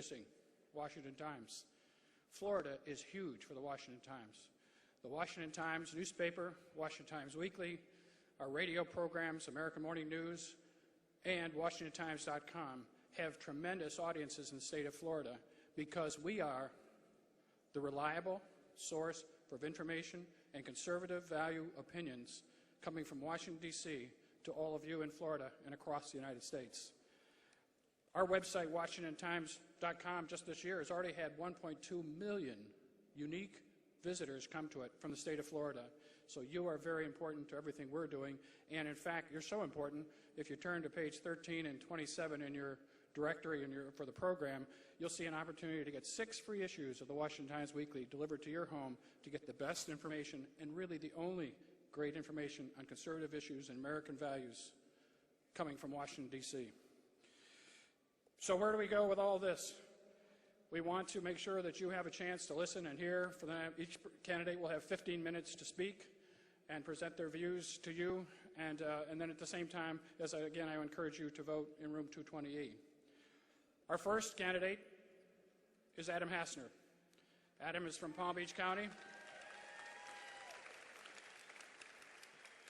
purchasing Washington Times. Florida is huge for the Washington Times. The Washington Times newspaper, Washington Times Weekly, our radio programs, American Morning News, and WashingtonTimes.com have tremendous audiences in the state of Florida because we are the reliable source for information and conservative value opinions coming from Washington, D.C. to all of you in Florida and across the United States. Our website, WashingtonTimes.com, just this year has already had 1.2 million unique visitors come to it from the state of Florida. So you are very important to everything we're doing. And in fact, you're so important, if you turn to page 13 and 27 in your directory for the program, you'll see an opportunity to get 6 free issues of the Washington Times Weekly delivered to your home to get the best information and really the only great information on conservative issues and American values coming from Washington, D.C. So where do we go with all this? We want to make sure that you have a chance to listen and hear. For them. Each candidate will have 15 minutes to speak and present their views to you. And then at the same time, again, I encourage you to vote in room 228. Our first candidate is Adam Hasner. Adam is from Palm Beach County.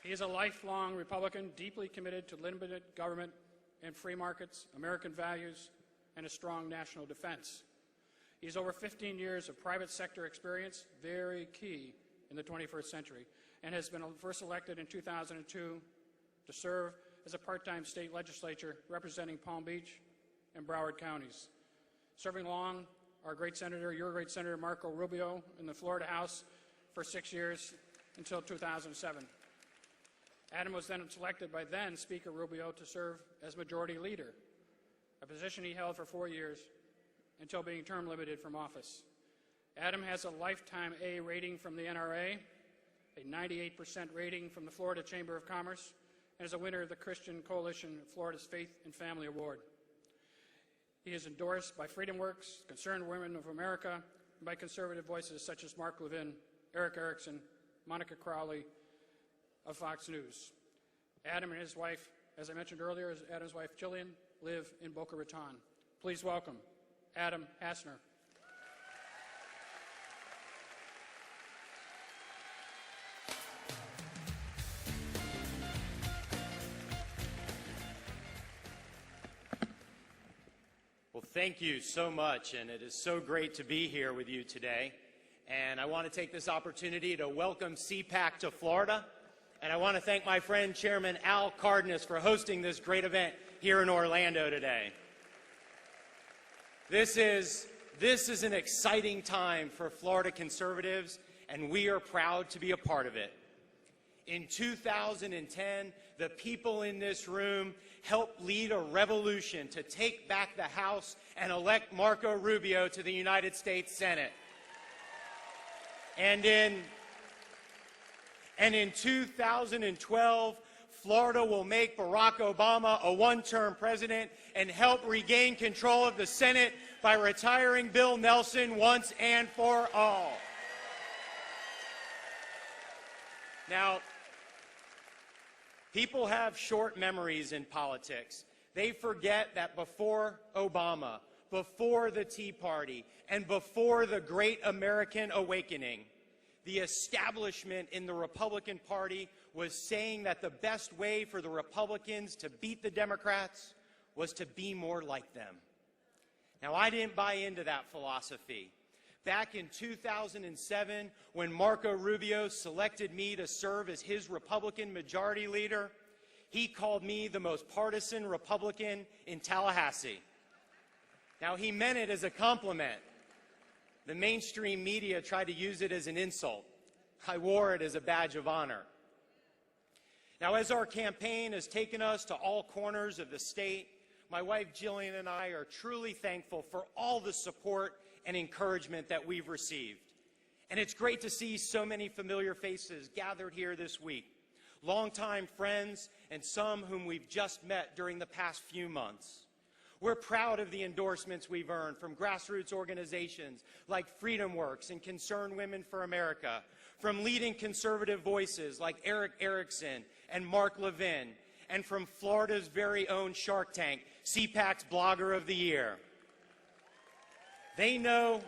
He is a lifelong Republican, deeply committed to limited government and free markets, American values, and a strong national defense. He has over 15 years of private sector experience, very key in the 21st century, and has been first elected in 2002 to serve as a part-time state legislature representing Palm Beach and Broward counties. Serving along our great senator, your great Senator Marco Rubio in the Florida House for 6 years until 2007. Adam was then selected by then Speaker Rubio to serve as Majority Leader, a position he held for 4 years until being term limited from office. Adam has a lifetime A rating from the NRA, a 98% rating from the Florida Chamber of Commerce, and is a winner of the Christian Coalition of Florida's Faith and Family Award. He is endorsed by FreedomWorks, Concerned Women of America, and by conservative voices such as Mark Levin, Eric Erickson, Monica Crowley of Fox News. Adam and his wife, as I mentioned earlier, Adam's wife Jillian, live in Boca Raton. Please welcome Adam Hasner. Well, thank you so much, and it is so great to be here with you today. And I want to take this opportunity to welcome CPAC to Florida, and I want to thank my friend Chairman Al Cardenas for hosting this great event here in Orlando today. This is an exciting time for Florida conservatives, and we are proud to be a part of it. In 2010, the people in this room helped lead a revolution to take back the House and elect Marco Rubio to the United States Senate. And in 2012, Florida will make Barack Obama a one-term president and help regain control of the Senate by retiring Bill Nelson once and for all. Now, people have short memories in politics. They forget that before Obama, before the Tea Party, and before the Great American Awakening, the establishment in the Republican Party was saying that the best way for the Republicans to beat the Democrats was to be more like them. Now, I didn't buy into that philosophy. Back in 2007, when Marco Rubio selected me to serve as his Republican Majority Leader, he called me the most partisan Republican in Tallahassee. Now, he meant it as a compliment. The mainstream media tried to use it as an insult. I wore it as a badge of honor. Now, as our campaign has taken us to all corners of the state, my wife Jillian and I are truly thankful for all the support and encouragement that we've received. And it's great to see so many familiar faces gathered here this week, longtime friends and some whom we've just met during the past few months. We're proud of the endorsements we've earned from grassroots organizations like FreedomWorks and Concerned Women for America, from leading conservative voices like Eric Erickson and Mark Levin, and from Florida's very own Shark Tank, CPAC's Blogger of the Year. They know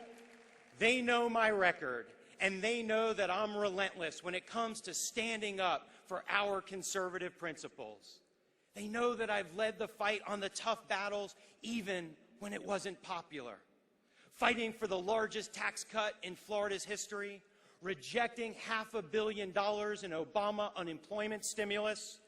my record, and they know that I'm relentless when it comes to standing up for our conservative principles. They know that I've led the fight on the tough battles even when it wasn't popular. Fighting for the largest tax cut in Florida's history, rejecting $500 million in Obama unemployment stimulus,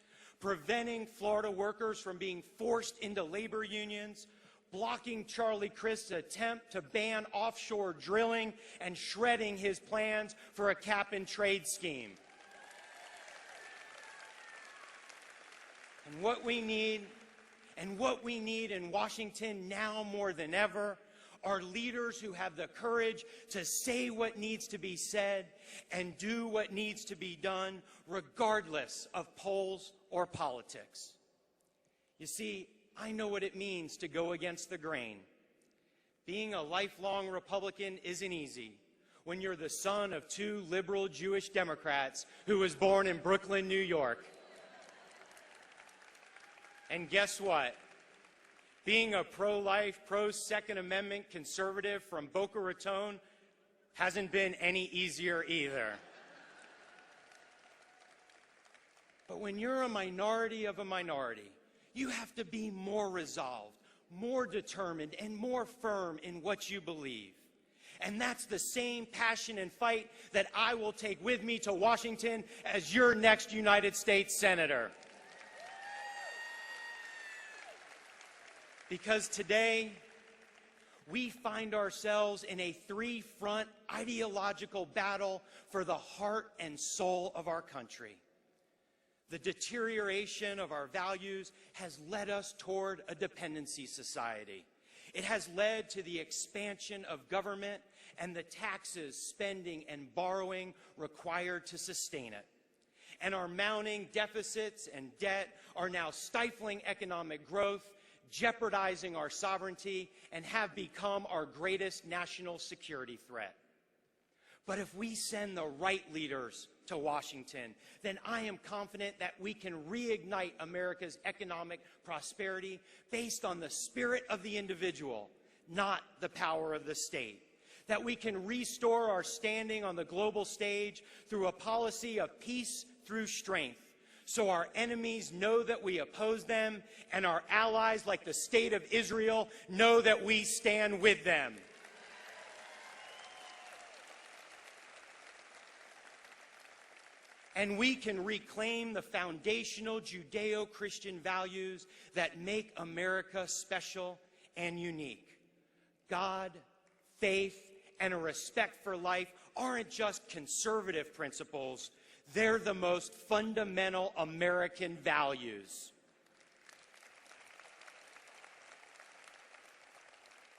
preventing Florida workers from being forced into labor unions, blocking Charlie Crist's attempt to ban offshore drilling, and shredding his plans for a cap-and-trade scheme. And what we need in Washington now more than ever are leaders who have the courage to say what needs to be said and do what needs to be done, regardless of polls or politics. You see, I know what it means to go against the grain. Being a lifelong Republican isn't easy when you're the son of two liberal Jewish Democrats who was born in Brooklyn, New York. And guess what? Being a pro-life, pro-Second Amendment conservative from Boca Raton hasn't been any easier either. But when you're a minority of a minority, you have to be more resolved, more determined, and more firm in what you believe. And that's the same passion and fight that I will take with me to Washington as your next United States Senator. Because today, we find ourselves in a three-front ideological battle for the heart and soul of our country. The deterioration of our values has led us toward a dependency society. It has led to the expansion of government and the taxes, spending, and borrowing required to sustain it. And our mounting deficits and debt are now stifling economic growth, jeopardizing our sovereignty, and have become our greatest national security threat. But if we send the right leaders to Washington, then I am confident that we can reignite America's economic prosperity based on the spirit of the individual, not the power of the state. That we can restore our standing on the global stage through a policy of peace through strength, so our enemies know that we oppose them, and our allies, like the State of Israel, know that we stand with them. And we can reclaim the foundational Judeo-Christian values that make America special and unique. God, faith, and a respect for life aren't just conservative principles. They're the most fundamental American values.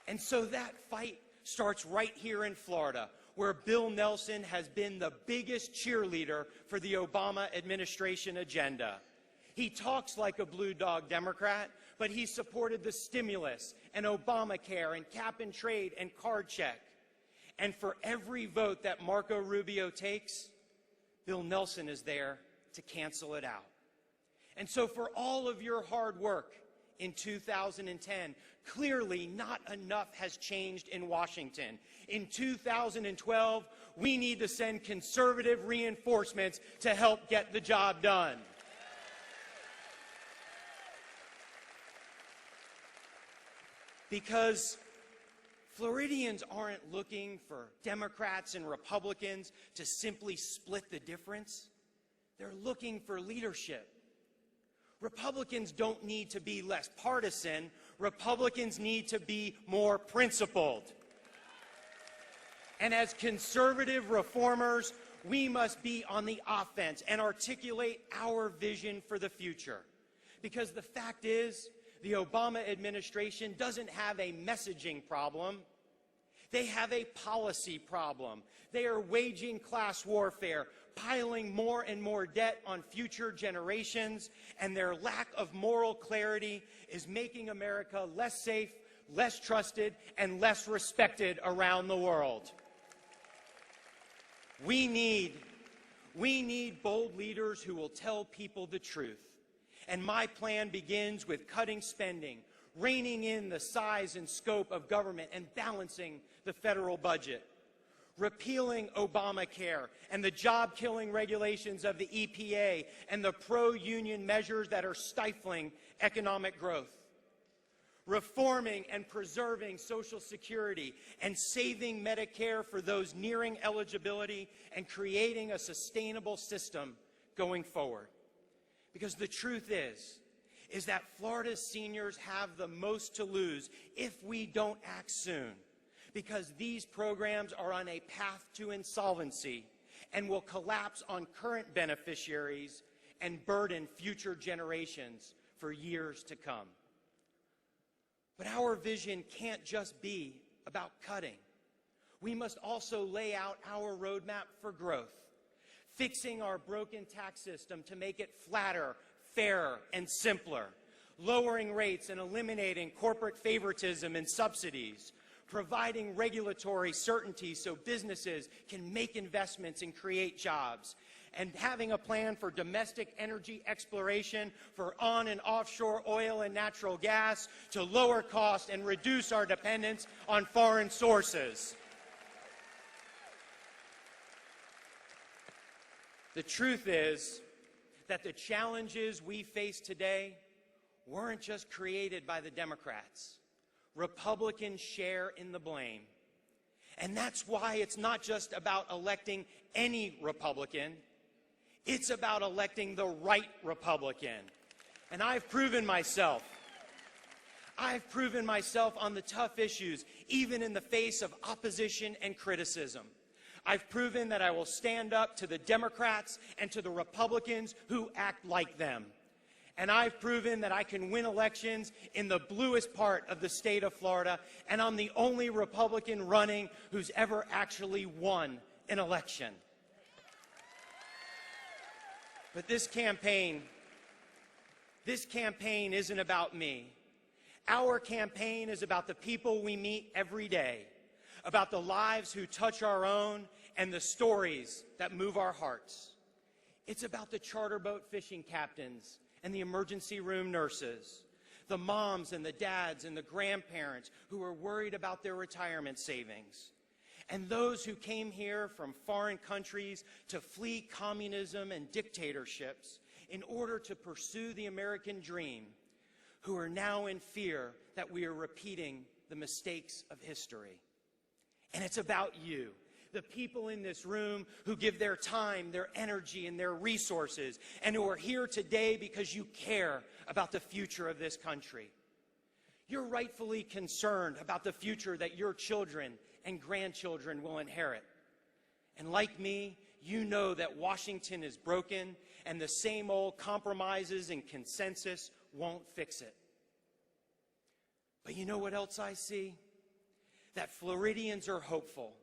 And so that fight starts right here in Florida, where Bill Nelson has been the biggest cheerleader for the Obama administration agenda. He talks like a blue dog Democrat, but he supported the stimulus and Obamacare and cap and trade and card check. And for every vote that Marco Rubio takes, Bill Nelson is there to cancel it out. And so for all of your hard work in 2010, clearly not enough has changed in Washington. In 2012, we need to send conservative reinforcements to help get the job done. Because Floridians aren't looking for Democrats and Republicans to simply split the difference. They're looking for leadership. Republicans don't need to be less partisan. Republicans need to be more principled. And as conservative reformers, we must be on the offense and articulate our vision for the future. Because the fact is, the Obama administration doesn't have a messaging problem. They have a policy problem. They are waging class warfare, piling more and more debt on future generations, and their lack of moral clarity is making America less safe, less trusted, and less respected around the world. We need bold leaders who will tell people the truth. And my plan begins with cutting spending, reining in the size and scope of government and balancing the federal budget, repealing Obamacare and the job-killing regulations of the EPA and the pro-union measures that are stifling economic growth, reforming and preserving Social Security and saving Medicare for those nearing eligibility and creating a sustainable system going forward. Because the truth is that Florida's seniors have the most to lose if we don't act soon, because these programs are on a path to insolvency and will collapse on current beneficiaries and burden future generations for years to come. But our vision can't just be about cutting. We must also lay out our roadmap for growth, fixing our broken tax system to make it flatter, fairer, and simpler, lowering rates and eliminating corporate favoritism and subsidies, providing regulatory certainty so businesses can make investments and create jobs, and having a plan for domestic energy exploration for on and offshore oil and natural gas to lower cost and reduce our dependence on foreign sources. The truth is that the challenges we face today weren't just created by the Democrats. Republicans share in the blame. And that's why it's not just about electing any Republican. It's about electing the right Republican. And I've proven myself on the tough issues, even in the face of opposition and criticism. I've proven that I will stand up to the Democrats and to the Republicans who act like them. And I've proven that I can win elections in the bluest part of the state of Florida, and I'm the only Republican running who's ever actually won an election. But this campaign isn't about me. Our campaign is about the people we meet every day, about the lives who touch our own and the stories that move our hearts. It's about the charter boat fishing captains and the emergency room nurses, the moms and the dads and the grandparents who are worried about their retirement savings, and those who came here from foreign countries to flee communism and dictatorships in order to pursue the American dream, who are now in fear that we are repeating the mistakes of history. And it's about you, the people in this room who give their time, their energy, and their resources, and who are here today because you care about the future of this country. You're rightfully concerned about the future that your children and grandchildren will inherit. And like me, you know that Washington is broken, and the same old compromises and consensus won't fix it. But you know what else I see? That Floridians are hopeful.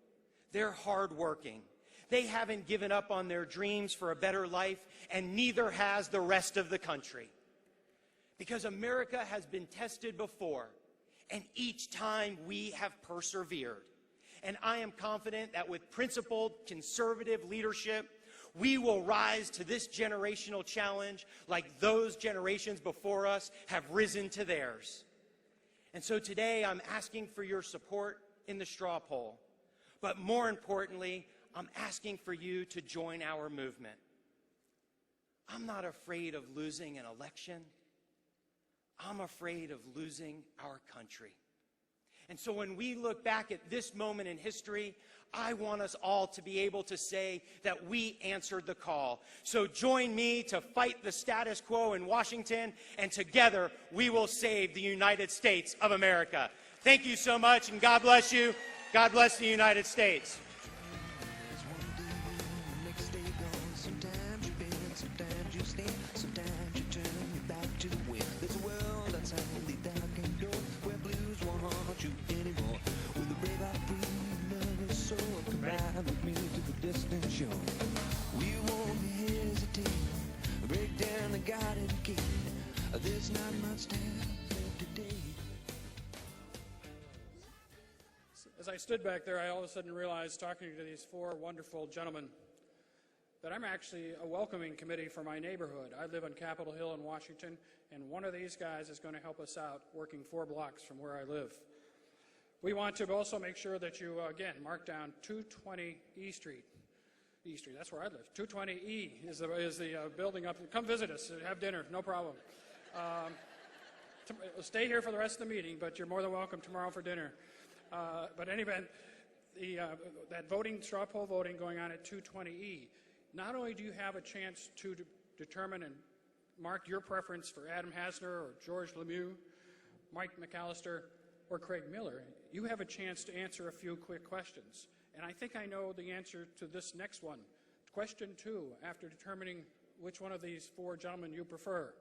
They're hardworking. They haven't given up on their dreams for a better life, and neither has the rest of the country. Because America has been tested before, and each time we have persevered. And I am confident that with principled, conservative leadership, we will rise to this generational challenge like those generations before us have risen to theirs. And so today I'm asking for your support in the straw poll. But more importantly, I'm asking for you to join our movement. I'm not afraid of losing an election. I'm afraid of losing our country. And so when we look back at this moment in history, I want us all to be able to say that we answered the call. So join me to fight the status quo in Washington, and together we will save the United States of America. Thank you so much, and God bless you. God bless the United States. There's not much time today. As I stood back there, I all of a sudden realized, talking to these four wonderful gentlemen, that I'm actually a welcoming committee for my neighborhood. I live on Capitol Hill in Washington, and one of these guys is going to help us out working 4 blocks from where I live. We want to also make sure that you, again, mark down 220 E Street. E Street, that's where I live. 220E is the building up. Come visit us, have dinner, no problem. Stay here for the rest of the meeting, but you're more than welcome tomorrow for dinner. But anyway, that voting, straw poll voting going on at 220E, not only do you have a chance to determine and mark your preference for Adam Hasner or George Lemieux, Mike McAllister, or Craig Miller, you have a chance to answer a few quick questions. And I think I know the answer to this next one. Question 2, after determining which one of these 4 gentlemen you prefer.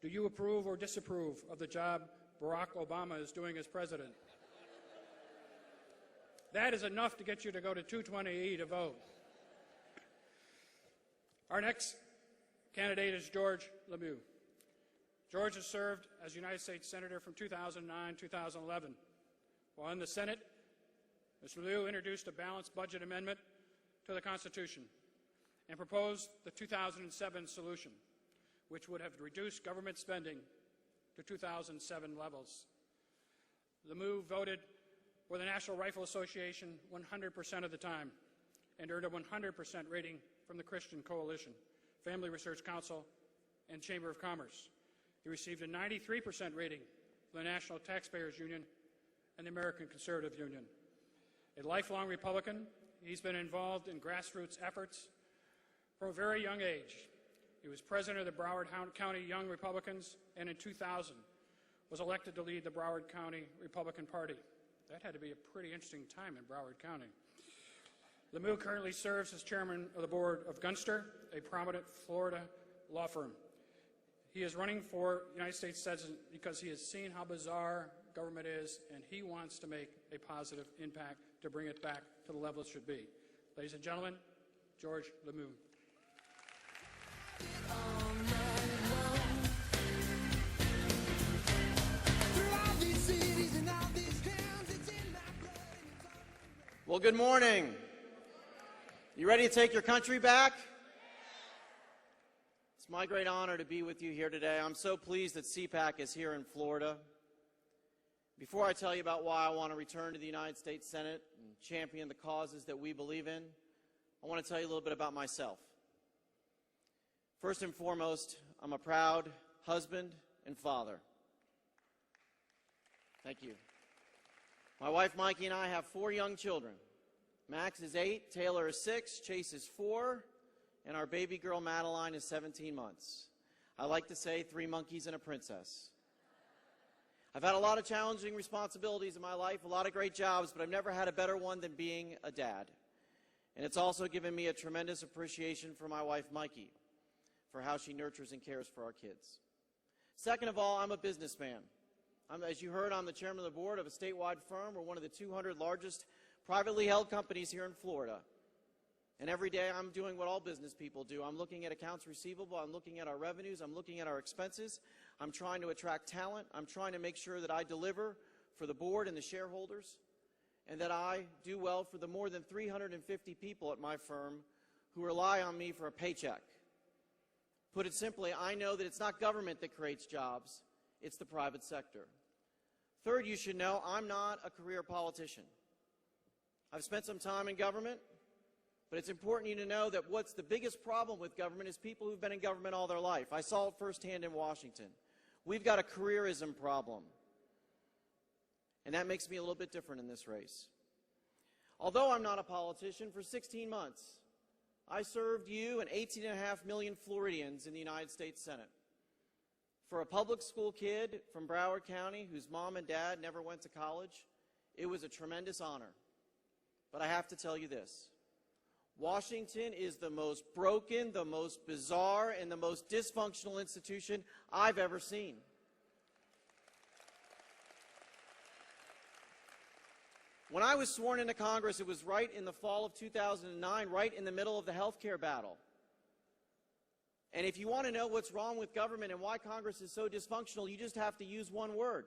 Do you approve or disapprove of the job Barack Obama is doing as president? That is enough to get you to go to 220E to vote. Our next candidate is George Lemieux. George has served as United States Senator from 2009 to 2011. While in the Senate, Mr. Lemieux introduced a balanced budget amendment to the Constitution and proposed the 2007 solution, which would have reduced government spending to 2007 levels. Lemieux voted for the National Rifle Association 100% of the time and earned a 100% rating from the Christian Coalition, Family Research Council, and Chamber of Commerce. He received a 93% rating from the National Taxpayers Union and the American Conservative Union. A lifelong Republican, he's been involved in grassroots efforts from a very young age. He was president of the Broward County Young Republicans, and in 2000 was elected to lead the Broward County Republican Party. That had to be a pretty interesting time in Broward County. Lemieux currently serves as chairman of the board of Gunster, a prominent Florida law firm. He is running for United States Senate because he has seen how bizarre government is, and he wants to make a positive impact to bring it back to the level it should be. Ladies and gentlemen, George Lemieux. Well, good morning. You ready to take your country back? It's my great honor to be with you here today. I'm so pleased that CPAC is here in Florida. Before I tell you about why I want to return to the United States Senate and champion the causes that we believe in, I want to tell you a little bit about myself. First and foremost, I'm a proud husband and father. Thank you. My wife, Mikey, and I have 4 young children. Max is 8, Taylor is 6, Chase is 4, and our baby girl, Madeline, is 17 months. I like to say 3 monkeys and a princess. I've had a lot of challenging responsibilities in my life, a lot of great jobs, but I've never had a better one than being a dad. And it's also given me a tremendous appreciation for my wife, Mikey, for how she nurtures and cares for our kids. Second of all, I'm a businessman. As you heard, I'm the chairman of the board of a statewide firm. We're one of the 200 largest privately held companies here in Florida. And every day I'm doing what all business people do. I'm looking at accounts receivable. I'm looking at our revenues. I'm looking at our expenses. I'm trying to attract talent. I'm trying to make sure that I deliver for the board and the shareholders, and that I do well for the more than 350 people at my firm who rely on me for a paycheck. Put it simply, I know that it's not government that creates jobs. It's the private sector. Third, you should know I'm not a career politician. I've spent some time in government, but it's important you to know that what's the biggest problem with government is people who've been in government all their life. I saw it firsthand in Washington. We've got a careerism problem, and that makes me a little bit different in this race. Although I'm not a politician, for 16 months, I served you and 18.5 million Floridians in the United States Senate. For a public school kid from Broward County whose mom and dad never went to college, it was a tremendous honor. But I have to tell you this. Washington is the most broken, the most bizarre, and the most dysfunctional institution I've ever seen. When I was sworn into Congress, it was right in the fall of 2009, right in the middle of the health care battle. And if you want to know what's wrong with government and why Congress is so dysfunctional, you just have to use one word: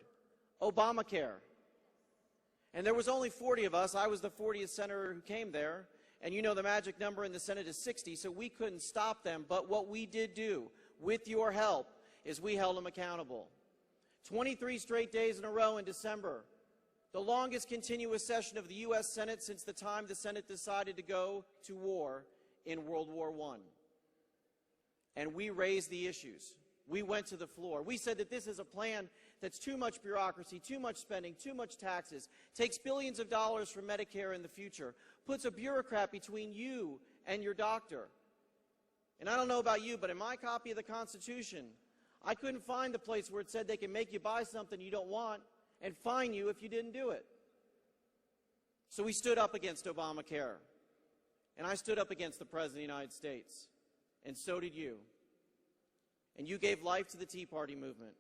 Obamacare. And there was only 40 of us. I was the 40th senator who came there. And you know the magic number in the Senate is 60, so we couldn't stop them. But what we did do, with your help, is we held them accountable. 23 straight days in a row in December, the longest continuous session of the U.S. Senate since the time the Senate decided to go to war in World War I. And we raised the issues. We went to the floor. We said that this is a plan that's too much bureaucracy, too much spending, too much taxes, takes billions of dollars from Medicare in the future, puts a bureaucrat between you and your doctor. And I don't know about you, but in my copy of the Constitution, I couldn't find the place where it said they can make you buy something you don't want and fine you if you didn't do it. So we stood up against Obamacare. And I stood up against the President of the United States. And so did you. And you gave life to the Tea Party movement.